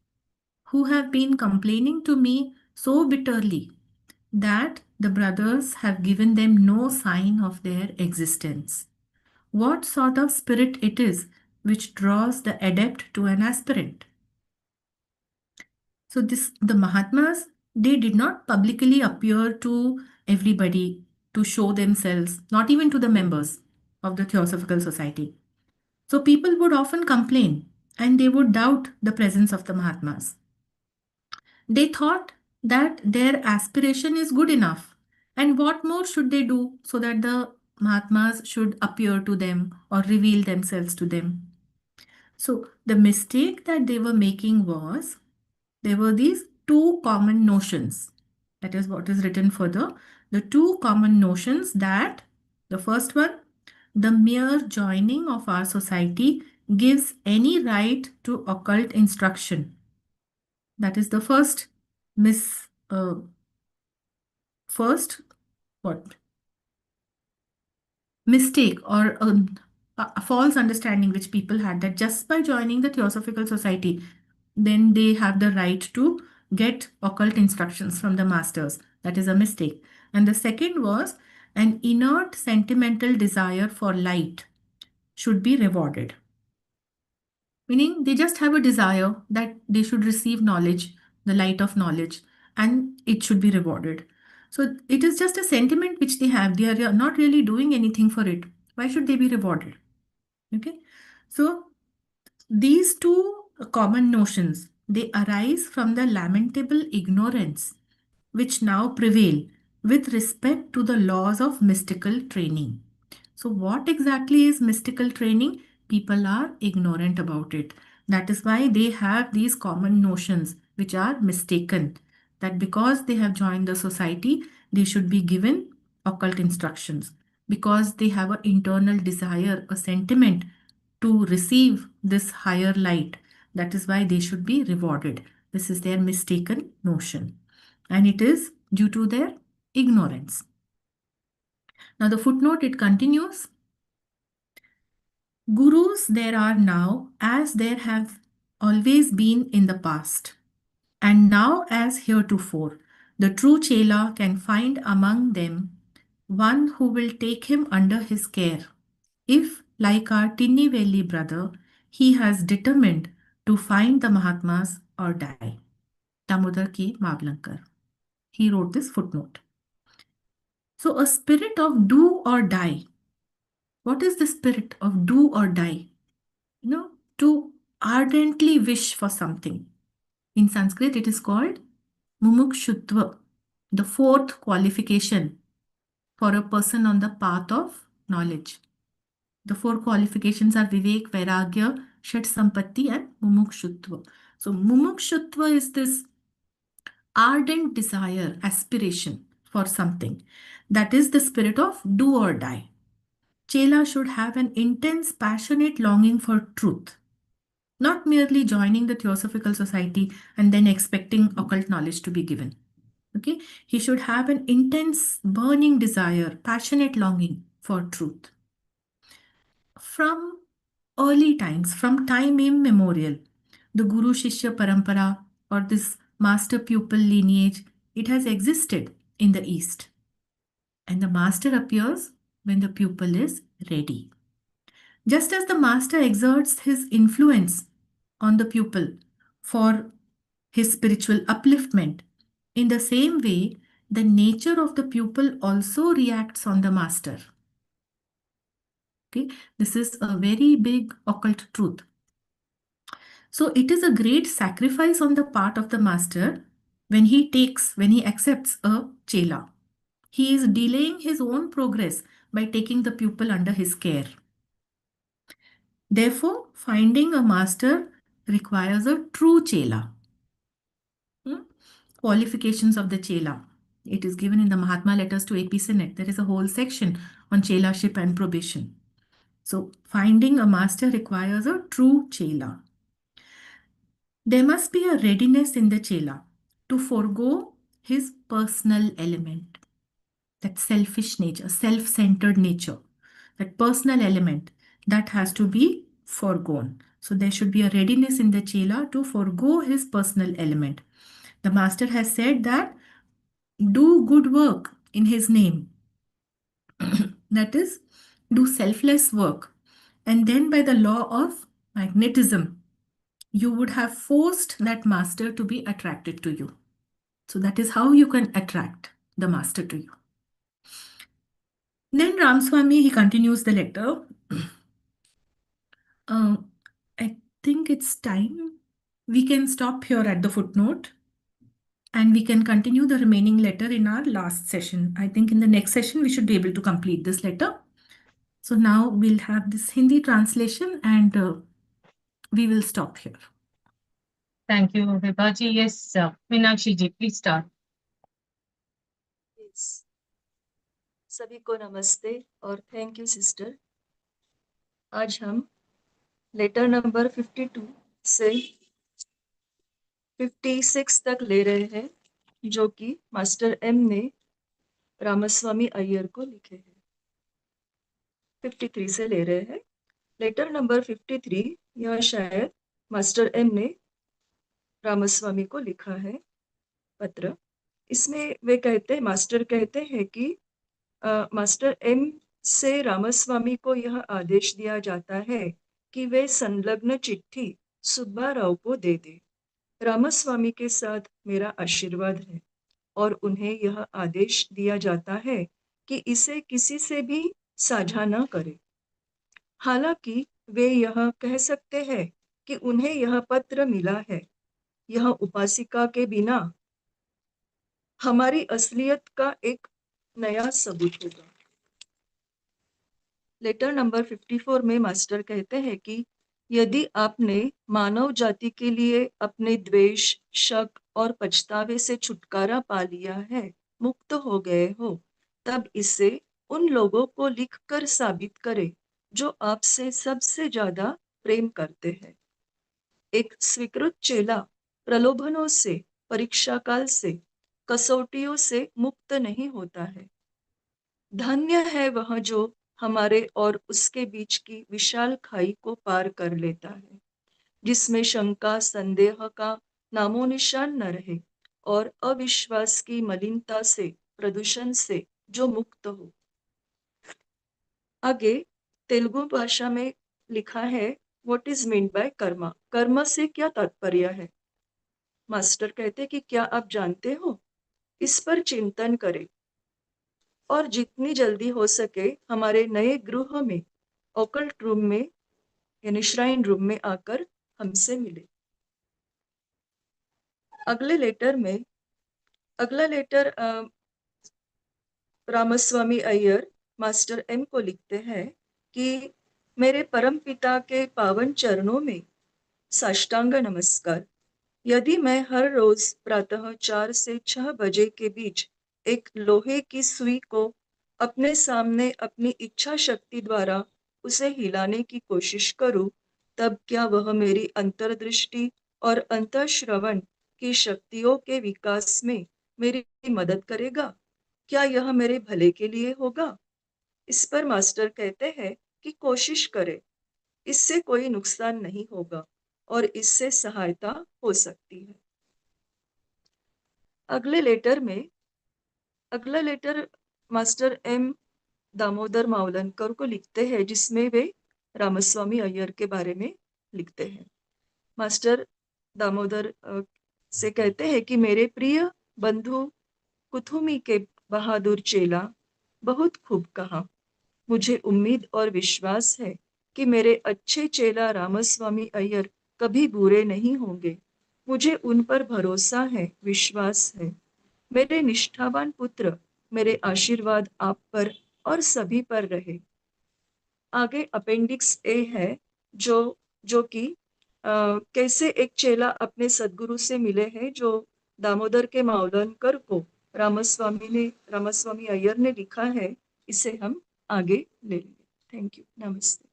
Speaker 2: who have been complaining to me so bitterly that the brothers have given them no sign of their existence. What sort of spirit it is which draws the adept to an aspirant? So this the Mahatmas, they did not publicly appear to everybody to show themselves, not even to the members of the Theosophical Society. So people would often complain and they would doubt the presence of the Mahatmas. They thought that their aspiration is good enough. And what more should they do so that the Mahatmas should appear to them or reveal themselves to them? So the mistake that they were making was there were these two common notions. That is what is written further. The two common notions that the first one, the mere joining of our society gives any right to occult instruction. That is the first first what mistake or a false understanding which people had, that just by joining the Theosophical Society, then they have the right to get occult instructions from the masters. That is a mistake. And the second was an inert sentimental desire for light should be rewarded. Meaning they just have a desire that they should receive knowledge, the light of knowledge, and it should be rewarded. So it is just a sentiment which they have. They are not really doing anything for it. Why should they be rewarded? Okay. So these two common notions, they arise from the lamentable ignorance which now prevail with respect to the laws of mystical training. So, what exactly is mystical training? People are ignorant about it. That is why they have these common notions which are mistaken. That because they have joined the society, they should be given occult instructions. Because they have an internal desire, a sentiment to receive this higher light. That is why they should be rewarded. This is their mistaken notion. And it is due to their ignorance. Now, the footnote it continues. Gurus there are now as there have always been in the past, and now as heretofore. The true Chela can find among them one who will take him under his care. If, like our Tinnivelli brother, he has determined to find the Mahatmas or die. Damodar K. Mavlankar. He wrote this footnote. So, a spirit of do or die. What is the spirit of do or die? To ardently wish for something. In Sanskrit, it is called mumukshutva, the fourth qualification for a person on the path of knowledge. The four qualifications are Vivek, Vairagya, Shat Sampatti, and Mumukshutva. So, Mumukshutva is this ardent desire, aspiration for something. That is the spirit of do or die. Chela should have an intense, passionate longing for truth, not merely joining the Theosophical Society and then expecting occult knowledge to be given. Okay, he should have an intense, burning desire, passionate longing for truth. From early times, from time immemorial, the Guru Shishya Parampara or this master pupil lineage, it has existed in the East. And the master appears when the pupil is ready. Just as the master exerts his influence on the pupil for his spiritual upliftment, in the same way, the nature of the pupil also reacts on the master. Okay, this is a very big occult truth. So, it is a great sacrifice on the part of the master when he accepts a chela. He is delaying his own progress by taking the pupil under his care. Therefore, finding a master requires a true chela. Hmm? Qualifications of the chela. It is given in the Mahatma letters to AP Senate. There is a whole section on chelaship and probation. So, finding a master requires a true chela. There must be a readiness in the chela to forego his personal element, that selfish nature, self centered nature, that personal element that has to be foregone. So, there should be a readiness in the chela to forego his personal element. The master has said that do good work in his name, that is, do selfless work. And then, by the law of magnetism, you would have forced that master to be attracted to you. So, that is how you can attract the master to you. Then Ramswamy, he continues the letter. Uh, I think it's time. We can stop here at the footnote and we can continue the remaining letter in our last session. I think in the next session, we should be able to complete this letter. So now we'll have this Hindi translation and we will stop here.
Speaker 1: Thank you, Vibhaji. Yes, Meenakshi ji, please start.
Speaker 3: Yes. सभी को नमस्ते और thank you sister. आज हम letter number 52 से 56 तक ले रहे हैं, जो कि मास्टर एम ने रामास्वामी अय्यर को लिखे हैं। 53 से ले रहे हैं। लेटर नंबर 53, यह शायद मास्टर एम ने रामास्वामी को लिखा है पत्र। इसमें वे कहते हैं, मास्टर कहते हैं कि मास्टर एम से रामास्वामी को यह आदेश दिया जाता है कि वे संलग्न चिट्ठी सुब्बा राव को दे दे। रामास्वामी के साथ मेरा आशीर्वाद है और उन्हें यह आदेश दिया जाता है कि इसे किसी से भी साझा न करे। हालांकि वे यह कह सकते हैं कि उन्हें यह पत्र मिला है। यह उपासिका के बिना हमारी असलियत का एक नया सबूत होगा। लेटर नंबर 54 में मास्टर कहते हैं कि यदि आपने मानव जाति के लिए अपने द्वेष, शक और पछतावे से छुटकारा पा लिया है, मुक्त हो गए हो, तब इसे उन लोगों को लिखकर साबित करें जो आपसे सबसे ज्यादा प्रेम करते हैं। एक स्वीकृत चेला प्रलोभनों से, परीक्षा काल से, कसौटियों से मुक्त नहीं होता है। धन्य है वह जो हमारे और उसके बीच की विशाल खाई को पार कर लेता है, जिसमें शंका, संदेह का नामो निशान न रहे और अविश्वास की मलिनता से, प्रदूषण से जो मुक्त हो। आगे तेलुगु भाषा में लिखा है, what is mean by Karma. कर्म से क्या तात्पर्य है? मास्टर कहते कि क्या आप जानते हो? इस पर चिंतन करें और जितनी जल्दी हो सके हमारे नए गृह में, ऑकल्ट रूम में यानी श्राइन रूम में आकर हमसे मिले। अगला letter Ramaswamy Iyer master M को लिखते हैं कि मेरे परम पिता के पावन चरणों में साष्टांग नमस्कार। यदि मैं हर रोज प्रातः 4 से 6 बजे के बीच एक लोहे की सुई को अपने सामने अपनी इच्छा शक्ति द्वारा उसे हिलाने की कोशिश करूं, तब क्या वह मेरी अंतर्दृष्टि और अंतःश्रवण की शक्तियों के विकास में मेरी मदद करेगा? क्या यह मेरे भले के लिए होगा? इस पर मास्टर कहते हैं कि कोशिश करें, इससे कोई नुकसान नहीं होगा और इससे सहायता हो सकती है। अगला लेटर मास्टर एम दामोदर मावलनकर को लिखते हैं, जिसमें वे रामास्वामी अय्यर के बारे में लिखते हैं। मास्टर दामोदर से कहते हैं कि मेरे प्रिय बंधु कुथुमी के बहादुर चेला, बहुत खूब कहा। मुझे उम्मीद और विश्वास है कि मेरे अच्छे चेला रामास्वामी अय्यर कभी बुरे नहीं होंगे। मुझे उन पर भरोसा है, विश्वास है। मेरे निष्ठावान पुत्र, मेरे आशीर्वाद आप पर और सभी पर रहे। आगे अपेंडिक्स ए है, जो जो कि कैसे एक चेला अपने सदगुरु से मिले हैं, जो दामोदर के मावलनकर को रामास्वामी अय्यर ने लिखा है। इसे हम आगे ले लेंगे। Thank you. नमस्ते।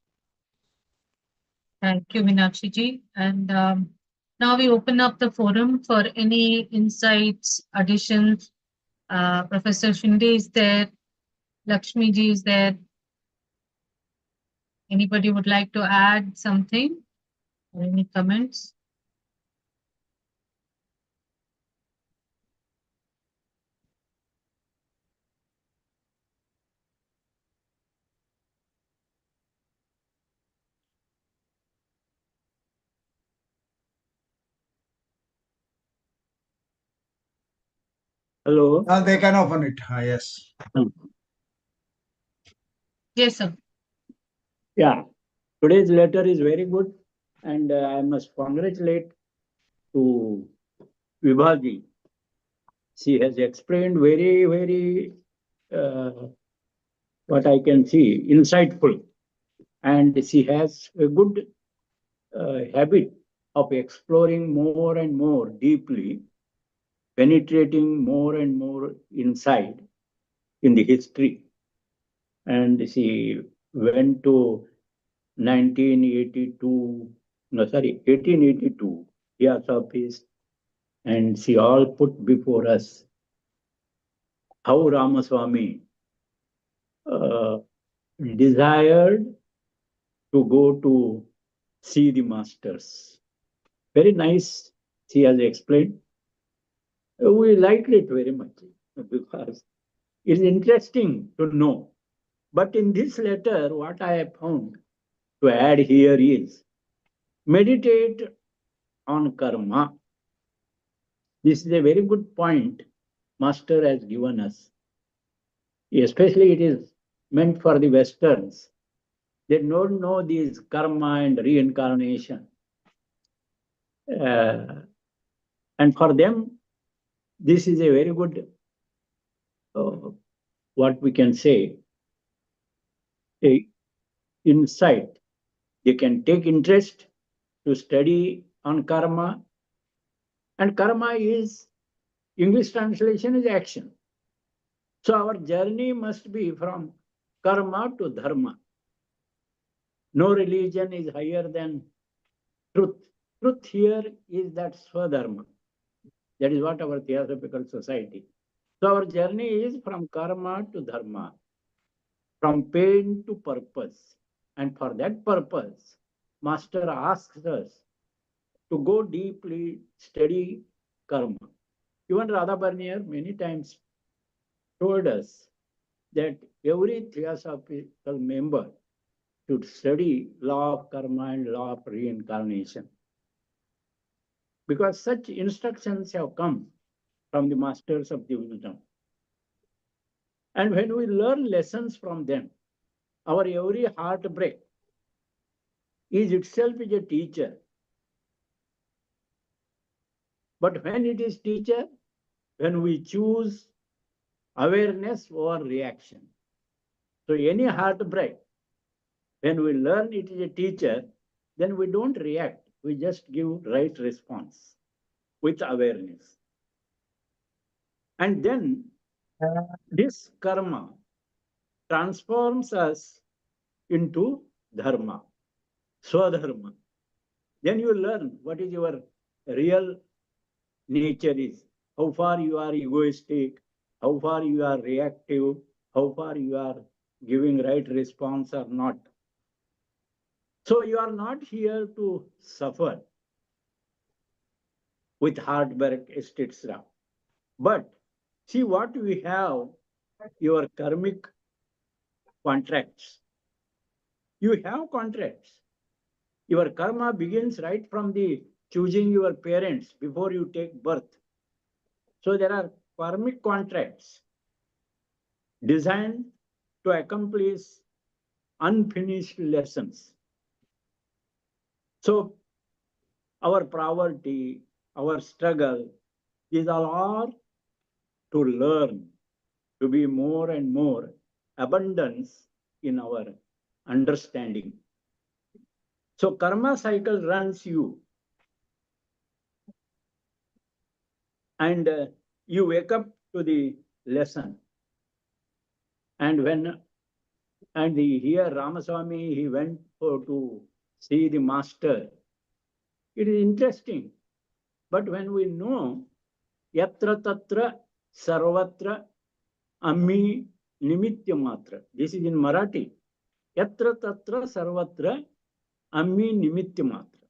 Speaker 1: Thank you, Meenakshi ji. And now we open up the forum for any insights, additions. Professor Shinde is there. Lakshmi ji is there. Anybody would like to add something or any comments?
Speaker 4: Hello.
Speaker 5: They can open it. Yes.
Speaker 1: Yes, sir.
Speaker 4: Yeah, today's letter is very good, and I must congratulate to Vibha ji. She has explained very, very, what I can see, insightful, and she has a good habit of exploring more and more deeply, penetrating more and more inside in the history. And she went to 1982, no, sorry, 1882, Yes office, and she all put before us how Ramaswamy desired to go to see the masters. Very nice, she has explained. We liked it very much because it's interesting to know. But in this letter, what I have found to add here is meditate on karma. This is a very good point Master has given us. Especially it is meant for the Westerns. They don't know these karma and reincarnation. And for them, this is a very good, what we can say, a insight. They can take interest to study on karma. And karma is, English translation is action. So our journey must be from karma to dharma. No religion is higher than truth. Truth here is that swadharma. That is what our theosophical society. So our journey is from karma to dharma, from pain to purpose. And for that purpose, Master asks us to go deeply study karma. Even Radha Barnier many times told us that every theosophical member should study law of karma and law of reincarnation. Because such instructions have come from the masters of the wisdom. And when we learn lessons from them, our every heartbreak is itself is a teacher. But when it is teacher, when we choose awareness over reaction. So any heartbreak, when we learn it is a teacher, then we don't react. We just give right response with awareness. And then this karma transforms us into dharma, swadharma. Then you learn what is your real nature is, how far you are egoistic, how far you are reactive, how far you are giving right response or not. So you are not here to suffer with heartbreak, etc. But see what we have, your karmic contracts. You have contracts. Your karma begins right from the choosing your parents before you take birth. So there are karmic contracts designed to accomplish unfinished lessons. So our poverty, our struggle, these are all to learn to be more and more abundance in our understanding. So karma cycle runs you, and you wake up to the lesson. And here Ramaswamy, he went to see the master. It is interesting. But when we know yatra tatra sarvatra ammi nimitya matra, this is in Marathi. Yatra tatra sarvatra ammi nimitya matra.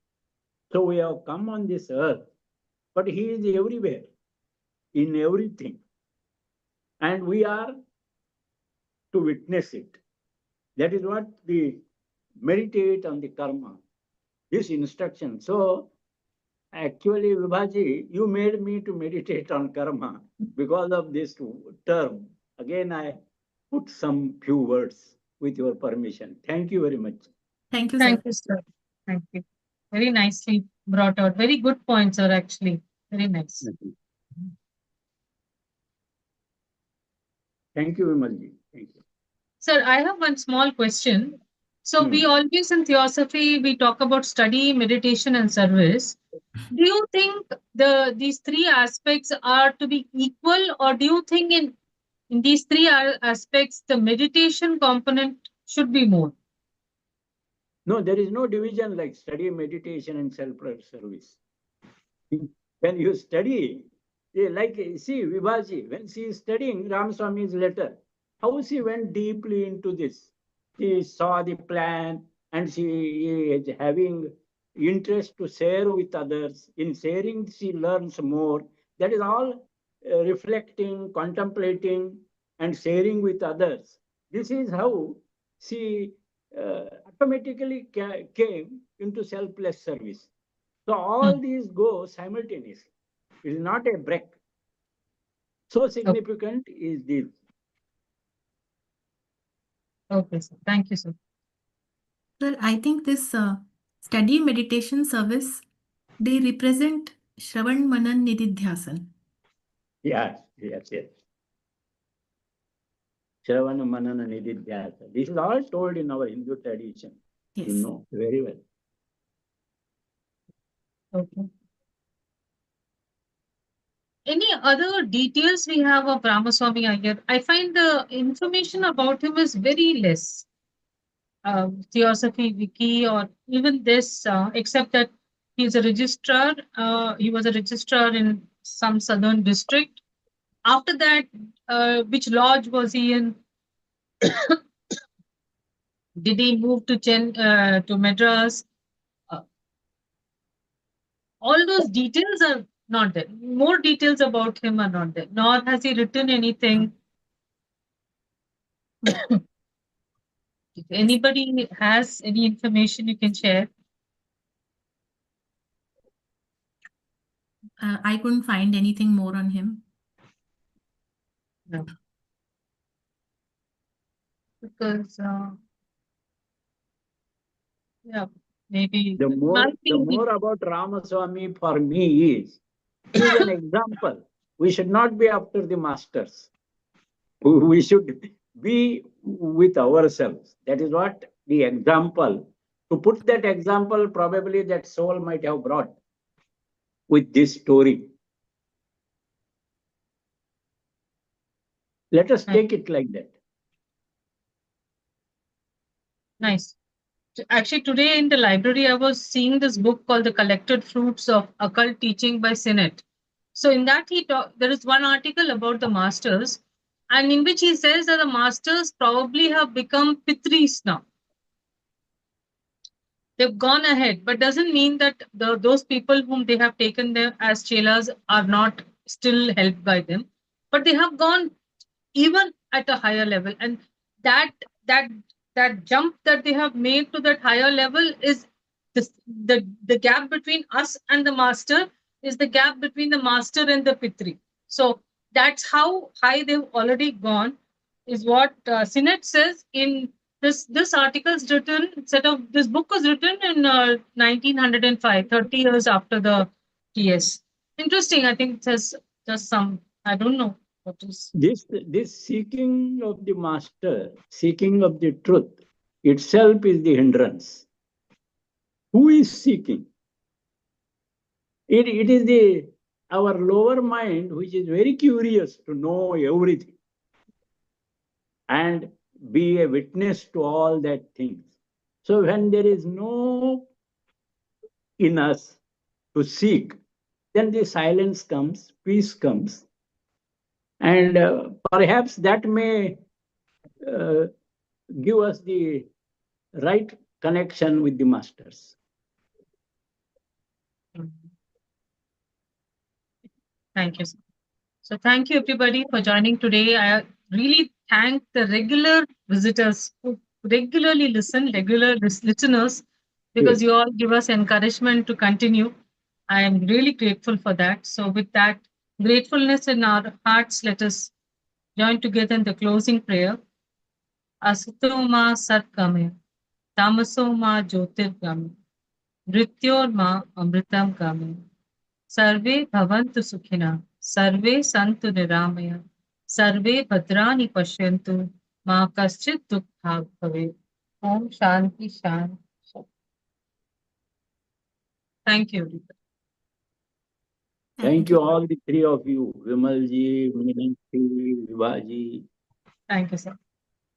Speaker 4: So we have come on this earth, but he is everywhere, in everything. And we are to witness it. That is what the meditate on the karma, this instruction. So actually, Vibhaji, you made me to meditate on karma because of this term. Again, I put some few words with your permission. Thank you very much.
Speaker 2: Thank you, sir.
Speaker 1: Thank you, sir. Thank you. Very nicely brought out. Very good points, sir, actually. Very nice.
Speaker 4: Thank you, Vimalji. Thank you.
Speaker 1: Sir, I have one small question. So we always in Theosophy, we talk about study, meditation, and service. Do you think these three aspects are to be equal, or do you think in these three aspects, the meditation component should be more?
Speaker 4: No, there is no division like study, meditation, and self-service. When you study, like, see, Vibhaji, when she is studying Ramaswamy's letter, how she went deeply into this. She saw the plan and she is having interest to share with others. In sharing, she learns more. That is all reflecting, contemplating, and sharing with others. This is how she automatically came into selfless service. So all these go simultaneously. It is not a break. So significant is this.
Speaker 1: Okay, sir. Thank you, sir.
Speaker 2: Sir, I think this study meditation service, they represent Shravan Manan Nididhyasan.
Speaker 4: Yes. Shravana Manana Nididhyasa. This is all told in our Hindu tradition.
Speaker 2: Yes.
Speaker 4: You know very well.
Speaker 1: Okay. Any other details we have of Ramaswamy Iyer? I find the information about him is very less. Theosophy Wiki or even this, except that he's a registrar. He was a registrar in some southern district. After that, which lodge was he in? Did he move to Madras? All those details are not there. More details about him are not there. Nor has he written anything. If anybody has any information you can share.
Speaker 2: I couldn't find anything more on him.
Speaker 1: No. Because, yeah, maybe.
Speaker 4: The more about Ramaswamy for me is, he is an example. We should not be after the masters. We should be with ourselves. That is what the example. To put that example, probably that soul might have brought with this story. Let us take it like that.
Speaker 1: Nice. Actually, today in the library, I was seeing this book called The Collected Fruits of Occult Teaching by Sinnett. So in that, there is one article about the masters, and in which he says that the masters probably have become pitris now. They've gone ahead, but doesn't mean that those people whom they have taken there as chelas are not still helped by them, but they have gone even at a higher level, and that jump that they have made to that higher level is the gap between us and the master is the gap between the master and the pitri. So that's how high they've already gone, is what Sinnett says in this article is written, this book was written in 1905, 30 years after the TS. Interesting. I think there's just some, I don't know what is.
Speaker 4: This seeking of the master, seeking of the truth itself is the hindrance. Who is seeking? It is the our lower mind which is very curious to know everything and be a witness to all that things. So when there is no in us to seek, then the silence comes, peace comes, and perhaps that may uh, give us the right connection with the masters.
Speaker 1: Thank you, sir. So thank you everybody for joining today. I really thank the regular visitors who regularly listen, regular listeners, because
Speaker 4: Yes.
Speaker 1: you all give us encouragement to continue. I am really grateful for that. So with that gratefulness in our hearts, let us join together in the closing prayer. Asito ma satgame, tamaso ma jyotirgame, mrityorma amritam game. सर्वे भवन्तु सुखिनः सर्वे सन्तु निरामया सर्वे भद्राणि पश्यन्तु मा कश्चित् दुःखात् भवेत् Om shanti shanti thank you
Speaker 4: Thank
Speaker 2: Thank
Speaker 4: you,
Speaker 2: you.
Speaker 4: all the three of you, Vimalji, Meenakshi, Vivaji.
Speaker 1: Thank you sir